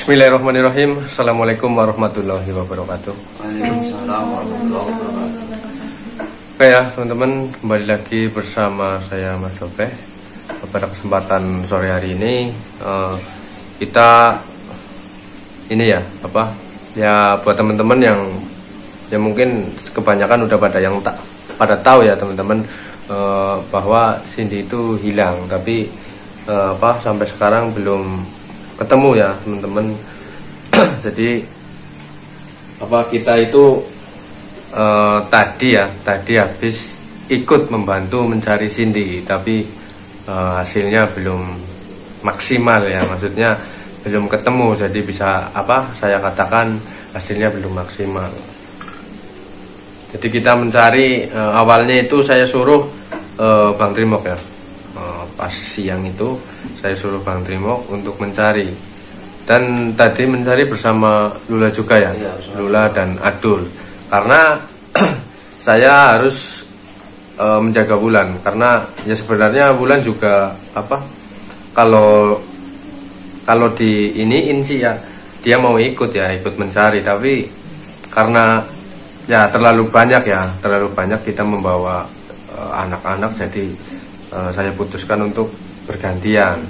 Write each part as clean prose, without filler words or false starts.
Bismillahirrahmanirrahim. Assalamualaikum warahmatullahi wabarakatuh. Waalaikumsalam warahmatullahi wabarakatuh. Oke ya teman-teman, kembali lagi bersama saya Mas Topeh. Pada kesempatan sore hari ini kita ini ya buat teman-teman yang mungkin kebanyakan udah pada tahu ya teman-teman, bahwa Cindy itu hilang, tapi sampai sekarang belum ketemu ya teman-teman. Jadi kita itu tadi habis ikut membantu mencari Cindy, tapi hasilnya belum maksimal ya, maksudnya belum ketemu. Jadi bisa saya katakan hasilnya belum maksimal. Jadi kita mencari, awalnya itu saya suruh Bang Trimok ya, pas siang itu saya suruh Bang Trimok untuk mencari, dan tadi mencari bersama Lula juga ya, Lula dan Adul, karena saya harus menjaga Wulan, karena ya sebenarnya Wulan juga kalau di iniin sih ya, dia mau ikut mencari, tapi karena ya terlalu banyak kita membawa anak-anak, jadi saya putuskan untuk bergantian,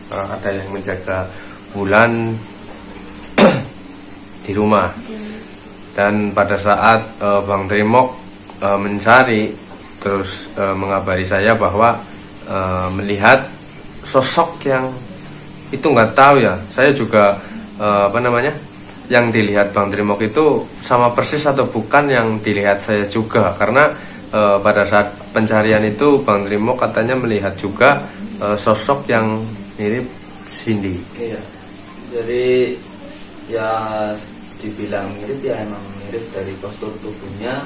ada yang menjaga Wulan di rumah. Dan pada saat Bang Trimok mencari, terus mengabari saya bahwa melihat sosok yang itu nggak tahu ya, saya juga yang dilihat Bang Trimok itu sama persis atau bukan yang dilihat saya juga, karena pada saat pencarian itu Bang Trimok katanya melihat juga sosok yang mirip Cindy. Iya. Jadi ya dibilang mirip ya, emang mirip dari postur tubuhnya,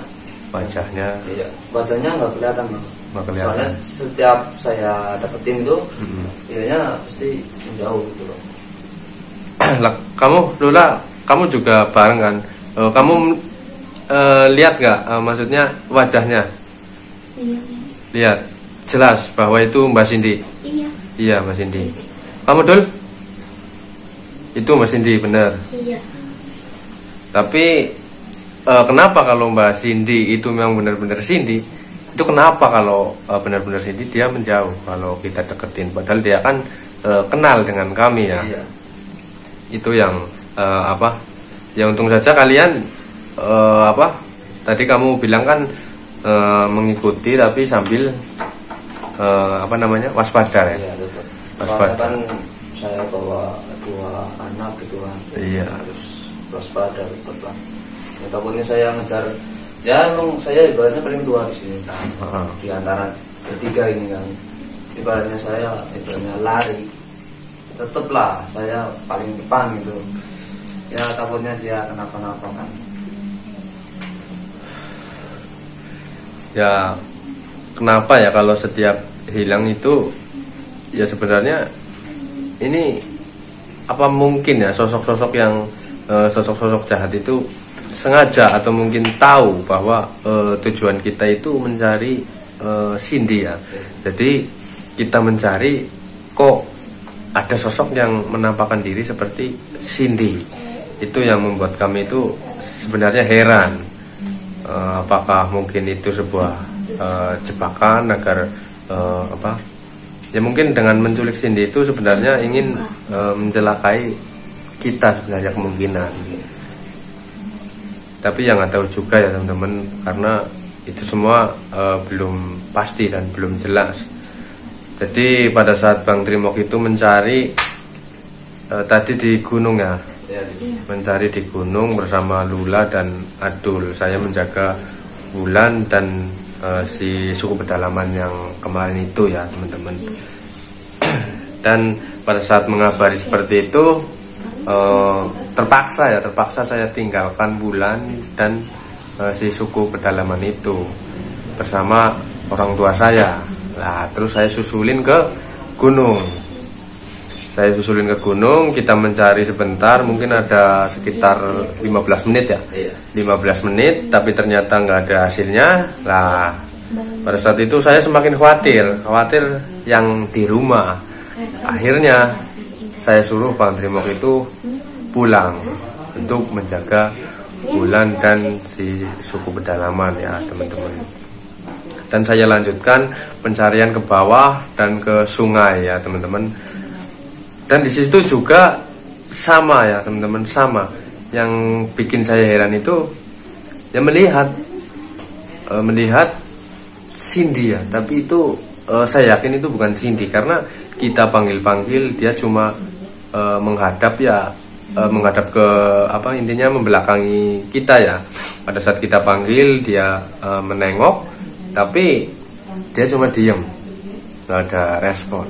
wajahnya. Iya, wajahnya nggak kelihatan Bang. Nggak kelihatan. Soalnya setiap saya dapetin tuh, kayaknya pasti menjauh gitu loh. Lah, kamu Lula, kamu juga bareng kan? Kamu lihat nggak, maksudnya wajahnya? Iya. Lihat jelas bahwa itu Mbak Cindy. Iya. Iya Mbak Cindy. Kamu Dul? Itu Mbak Cindy bener. Iya. Tapi kenapa kalau Mbak Cindy itu memang benar-benar Cindy, itu kenapa kalau benar-benar Cindy dia menjauh kalau kita deketin, padahal dia kan kenal dengan kami ya. Iya. Itu yang ya untung saja kalian tadi kamu bilang kan mengikuti tapi sambil waspada ya. Iya, betul. Waspada. Kan saya bawa 2 anak gitu kan. Iya. Terus waspada betul Bang. Ya, takutnya saya ngejar, ya emang saya ibaratnya paling tua di sini kan. Di antara bertiga ini kan. Ibaratnya saya lari. Tetaplah saya paling depan gitu. Ya takutnya dia kenapa-napa kan. Ya kenapa ya kalau setiap hilang itu ya sebenarnya ini apa mungkin ya sosok-sosok yang sosok-sosok jahat itu sengaja atau mungkin tahu bahwa tujuan kita itu mencari Cindy ya. Jadi kita mencari, kok ada sosok yang menampakkan diri seperti Cindy. Itu yang membuat kami itu sebenarnya heran. Apakah mungkin itu sebuah jebakan agar ya mungkin dengan menculik Cindy itu sebenarnya ingin mencelakai kita sebenarnya kemungkinan. Tapi yang nggak tahu juga ya teman-teman, karena itu semua belum pasti dan belum jelas. Jadi pada saat Bang Trimok itu mencari tadi di gunung ya, mencari di gunung bersama Lula dan Adul. Saya menjaga Wulan dan si suku pedalaman yang kemarin itu ya teman-teman. Dan pada saat mengabari seperti itu, terpaksa saya tinggalkan Wulan dan si suku pedalaman itu bersama orang tua saya. Nah, terus saya susulin ke gunung. Kita mencari sebentar, mungkin ada sekitar 15 menit ya. 15 menit, tapi ternyata nggak ada hasilnya. Nah, pada saat itu saya semakin khawatir yang di rumah. Akhirnya saya suruh Bang Trimok itu pulang untuk menjaga Wulan dan si suku pedalaman ya teman-teman. Dan saya lanjutkan pencarian ke bawah dan ke sungai ya teman-teman. Dan di situ juga sama ya teman-teman, sama. Yang bikin saya heran itu ya melihat Cindy ya, tapi itu saya yakin itu bukan Cindy karena kita panggil-panggil dia cuma menghadap ya. Menghadap ke intinya membelakangi kita ya. Pada saat kita panggil dia menengok, tapi dia cuma diem, nggak ada respon,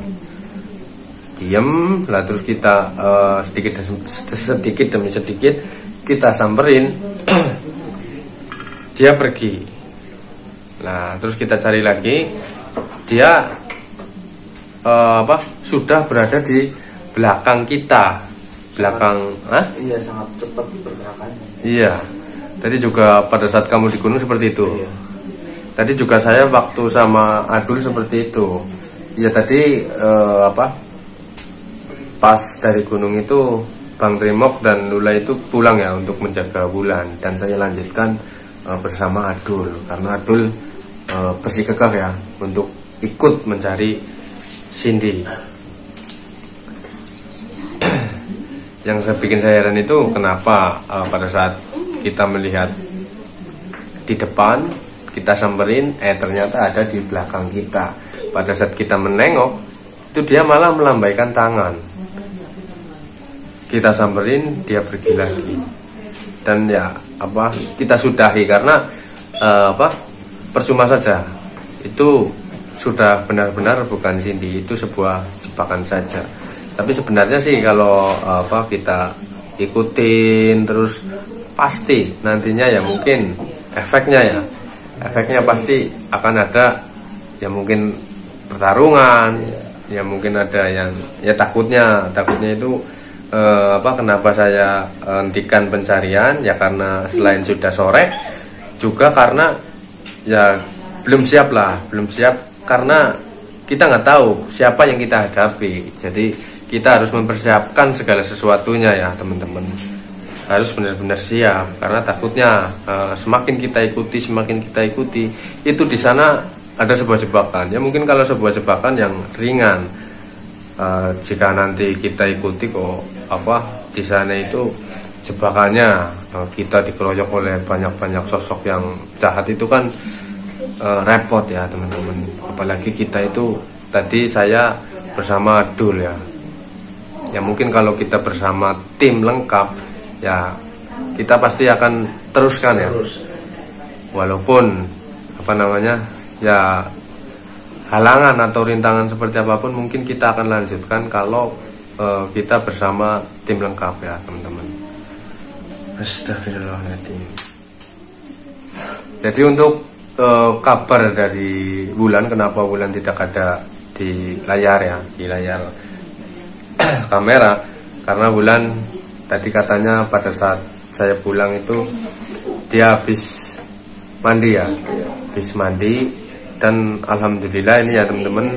diem lah. Terus kita sedikit demi sedikit kita samperin, dia pergi. Nah terus kita cari lagi, dia sudah berada di belakang kita. Iya, sangat cepat pergerakannya. Iya. Tadi juga pada saat kamu di gunung seperti itu. Iya. Tadi juga saya waktu sama Adul seperti itu. Iya tadi pas dari gunung itu Bang Trimok dan Lula itu pulang ya untuk menjaga Wulan, dan saya lanjutkan bersama Adul karena Adul bersikeras ya untuk ikut mencari Cindy. Yang bikin saya heran itu kenapa pada saat kita melihat di depan kita samperin, ternyata ada di belakang kita. Pada saat kita menengok itu dia malah melambaikan tangan. Kita samperin, dia pergi lagi. Dan ya kita sudahi karena percuma saja. Itu sudah benar-benar bukan Cindy, itu sebuah jebakan saja. Tapi sebenarnya sih kalau kita ikutin terus pasti nantinya ya mungkin efeknya pasti akan ada ya, mungkin pertarungan ya, mungkin ada yang ya takutnya itu kenapa saya hentikan pencarian ya, karena selain sudah sore juga karena ya belum siap karena kita nggak tahu siapa yang kita hadapi. Jadi kita harus mempersiapkan segala sesuatunya ya teman-teman, harus benar-benar siap karena takutnya semakin kita ikuti itu di sana ada sebuah jebakan ya. Mungkin kalau sebuah jebakan yang ringan, jika nanti kita ikuti kok di sana itu jebakannya kita dikeroyok oleh banyak sosok yang jahat, itu kan repot ya teman-teman. Apalagi kita itu tadi saya bersama Adul ya mungkin kalau kita bersama tim lengkap ya kita pasti akan teruskan ya, walaupun ya halangan atau rintangan seperti apapun mungkin kita akan lanjutkan kalau kita bersama tim lengkap ya teman-teman. Astagfirullahaladzim. Jadi untuk kabar dari Wulan, kenapa Wulan tidak ada di layar kamera, karena Wulan tadi katanya pada saat saya pulang itu dia habis mandi dan alhamdulillah ini ya teman-teman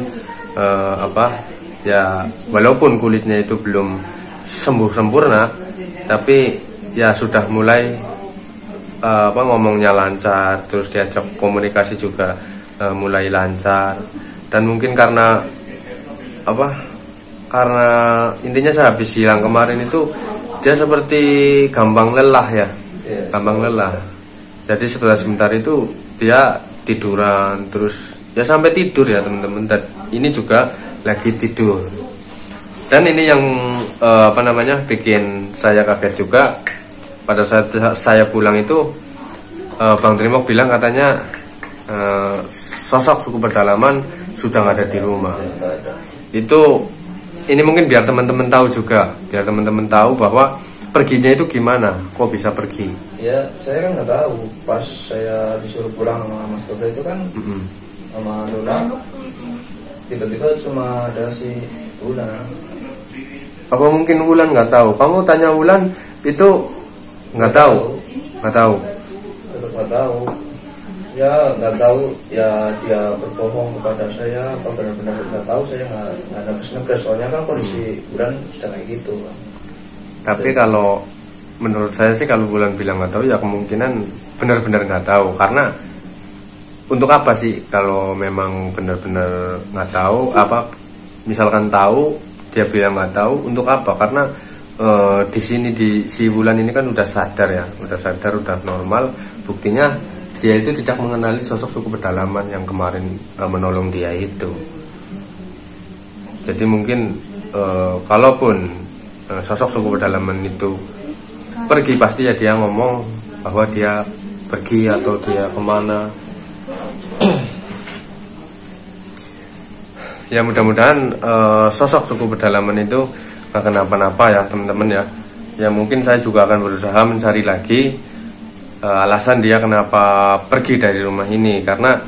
ya walaupun kulitnya itu belum sembuh sempurna tapi ya sudah mulai ngomongnya lancar, terus diajak komunikasi juga mulai lancar. Dan mungkin karena intinya saya habis hilang kemarin itu dia seperti gampang lelah ya, gampang lelah. Jadi sebentar itu dia tiduran terus ya sampai tidur ya teman-teman. Dan ini juga lagi tidur. Dan ini yang bikin saya kaget juga. Pada saat saya pulang itu Bang Trimok bilang katanya sosok suku pedalaman sudah nggak ada di rumah. Ini mungkin biar teman-teman tahu juga, biar teman-teman tahu bahwa perginya itu gimana, kok bisa pergi. Ya saya kan nggak tahu, pas saya disuruh pulang sama Mas Tobra itu kan sama Lula, tiba-tiba cuma ada si Wulan. Apa mungkin Wulan nggak tahu? Kamu tanya Wulan itu nggak tahu. Tetap nggak tahu. Ya nggak tahu ya, dia berbohong kepada saya apa benar-benar nggak tahu. Saya nggak negas, soalnya kan kondisi Wulan sudah kayak gitu kan. Tapi kalau menurut saya sih kalau Wulan bilang nggak tahu ya kemungkinan benar-benar nggak tahu. Karena untuk apa sih kalau memang benar-benar nggak tahu, apa misalkan tahu dia bilang nggak tahu, untuk apa? Karena di sini di si Wulan ini kan udah sadar ya, udah normal. Buktinya dia itu tidak mengenali sosok suku pedalaman yang kemarin menolong dia itu. Jadi mungkin kalaupun sosok suku pedalaman itu pergi, pasti ya dia ngomong bahwa dia pergi atau dia kemana. Ya mudah-mudahan sosok suku pedalaman itu gak kenapa-napa ya teman-teman ya. Ya mungkin saya juga akan berusaha mencari lagi alasan dia kenapa pergi dari rumah ini. Karena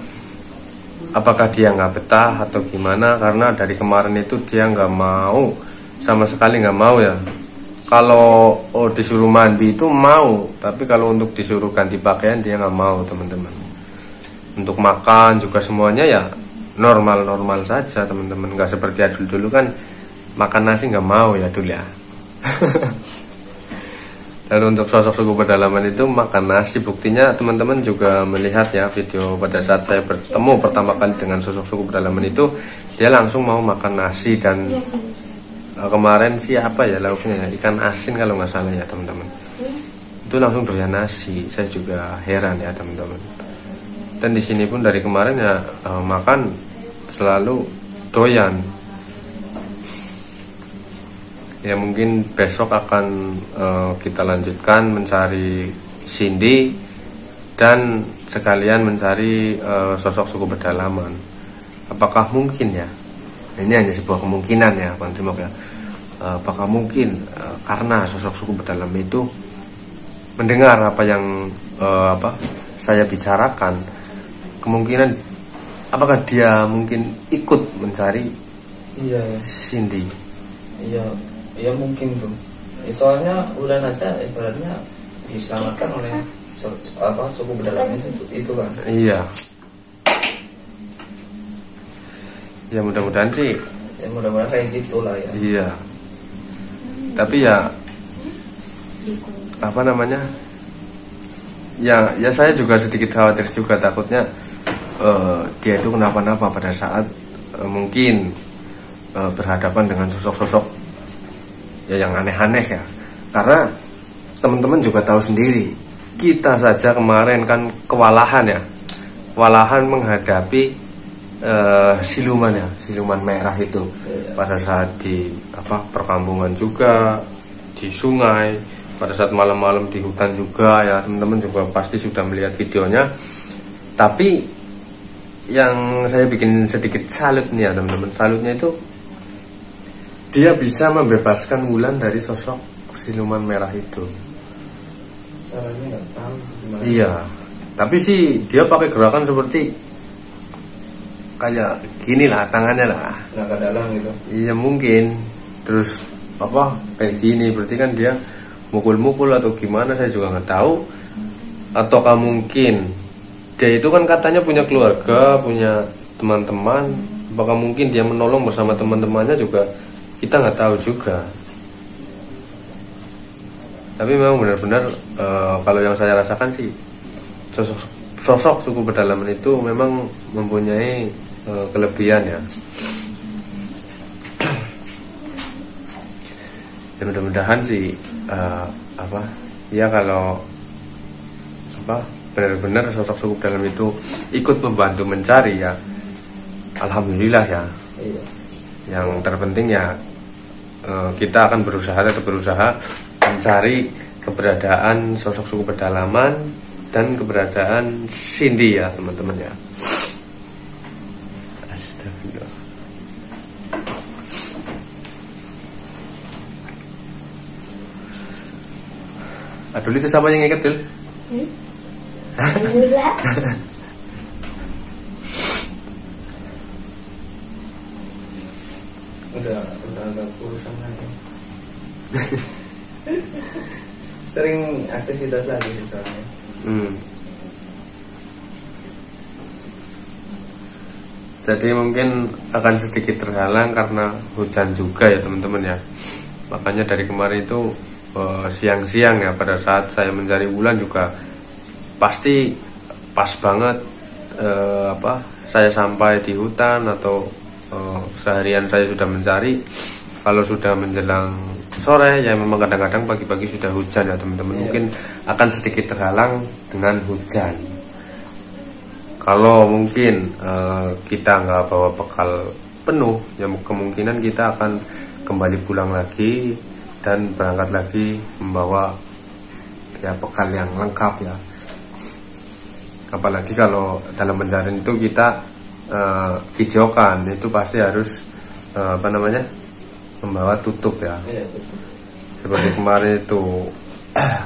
apakah dia nggak betah atau gimana. Karena dari kemarin itu dia nggak mau, sama sekali nggak mau ya. Kalau disuruh mandi itu mau, tapi kalau untuk disuruh ganti pakaian dia nggak mau teman-teman. Untuk makan juga semuanya ya normal-normal saja teman-teman. Nggak seperti Adul dulu kan makan nasi nggak mau ya Adul ya. Dan untuk sosok suku pedalaman itu makan nasi, buktinya teman-teman juga melihat ya video pada saat saya bertemu pertama kali dengan sosok suku pedalaman itu, dia langsung mau makan nasi. Dan kemarin sih apa ya lauknya ya, ikan asin kalau nggak salah ya teman-teman, itu langsung doyan nasi. Saya juga heran ya teman-teman. Dan di sini pun dari kemarin ya makan selalu doyan. Ya mungkin besok akan kita lanjutkan mencari Cindy dan sekalian mencari sosok suku pedalaman. Apakah mungkin ya? Ini hanya sebuah kemungkinan ya, Bang Timok ya. Apakah mungkin karena sosok suku pedalaman itu mendengar apa yang saya bicarakan, kemungkinan apakah dia mungkin ikut mencari Cindy? Iya mungkin tuh. Soalnya Wulan aja ibaratnya diselamatkan oleh suku pedalaman itu kan. Iya. Ya mudah-mudahan sih. Ya mudah-mudahan kayak gitulah ya. Iya. Tapi ya apa namanya? Ya saya juga sedikit khawatir juga, takutnya dia itu kenapa-napa pada saat mungkin berhadapan dengan sosok-sosok ya yang aneh-aneh ya. Karena teman-teman juga tahu sendiri, kita saja kemarin kan kewalahan menghadapi siluman merah itu pada saat di perkampungan juga, di sungai, pada saat malam-malam di hutan juga ya. Teman-teman juga pasti sudah melihat videonya. Tapi yang saya bikin sedikit salut nih ya teman-teman, salutnya itu dia bisa membebaskan Wulan dari sosok siluman merah itu. Caranya nggak tahu gimana. Iya, tapi sih dia pakai gerakan seperti kayak gini lah tangannya lah. Nah ke dalam gitu. Iya mungkin. Terus kayak gini, berarti kan dia mukul-mukul atau gimana, saya juga nggak tahu. Ataukah mungkin dia itu kan katanya punya keluarga, punya teman-teman. Apakah mungkin dia menolong bersama teman-temannya juga, kita nggak tahu juga. Tapi memang benar-benar kalau yang saya rasakan sih sosok suku pedalaman itu memang mempunyai kelebihan ya. Dan mudah-mudahan sih ya kalau benar-benar sosok suku pedalaman itu ikut membantu mencari ya, alhamdulillah ya. Iya. Yang terpenting ya kita akan tetap berusaha mencari keberadaan sosok suku pedalaman dan keberadaan Cindy ya teman-teman ya. Astagfirullah. Adul itu siapa yang ikat Dul? Alhamdulillah. Udah agak kurusan lagi. Sering aktivitas lagi soalnya. Jadi mungkin akan sedikit terhalang karena hujan juga ya teman-teman ya. Makanya dari kemarin itu siang-siang ya, pada saat saya mencari bulan juga pasti pas banget saya sampai di hutan atau seharian saya sudah mencari. Kalau sudah menjelang sore ya memang kadang-kadang pagi-pagi sudah hujan ya teman-teman, mungkin akan sedikit terhalang dengan hujan. Kalau mungkin kita nggak bawa bekal penuh ya kemungkinan kita akan kembali pulang lagi dan berangkat lagi membawa ya bekal yang lengkap ya. Apalagi kalau dalam pencarian itu kita hijaukan, itu pasti harus membawa tutup ya. Seperti kemarin itu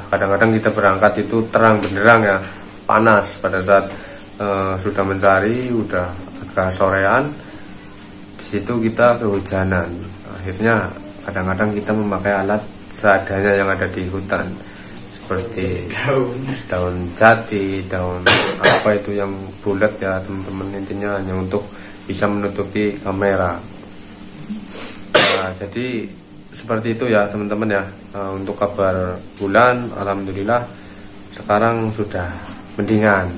kadang-kadang kita berangkat itu terang benderang ya, panas. Pada saat sudah mencari udah agak sorean, di situ kita kehujanan. Akhirnya kadang-kadang kita memakai alat seadanya yang ada di hutan, seperti daun jati, daun apa itu yang bulat ya teman-teman, intinya hanya untuk bisa menutupi kamera. Nah, jadi seperti itu ya teman-teman ya. Untuk kabar bulan, alhamdulillah sekarang sudah mendingan.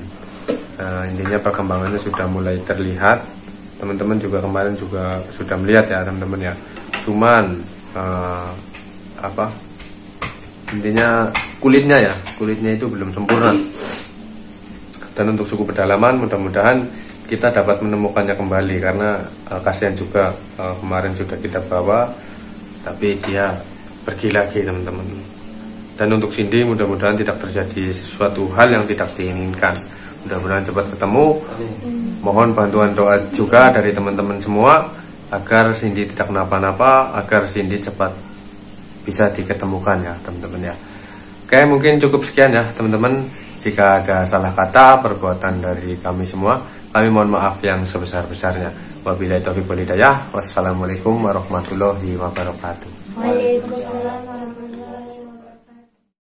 Intinya perkembangannya sudah mulai terlihat. Teman-teman juga kemarin juga sudah melihat ya teman-teman ya. Cuman intinya kulitnya itu belum sempurna. Dan untuk suku pedalaman mudah-mudahan kita dapat menemukannya kembali, karena kasihan juga kemarin sudah kita bawa tapi dia pergi lagi teman-teman. Dan untuk Cindy mudah-mudahan tidak terjadi sesuatu hal yang tidak diinginkan, mudah-mudahan cepat ketemu. Mohon bantuan doa juga dari teman-teman semua agar Cindy tidak kenapa-napa, agar Cindy cepat bisa diketemukan ya teman-teman ya. Oke, mungkin cukup sekian ya teman-teman. Jika ada salah kata perbuatan dari kami semua, kami mohon maaf yang sebesar-besarnya. Wabillahi taufiq wal hidayah. Wassalamualaikum warahmatullahi wabarakatuh. Waalaikumsalam.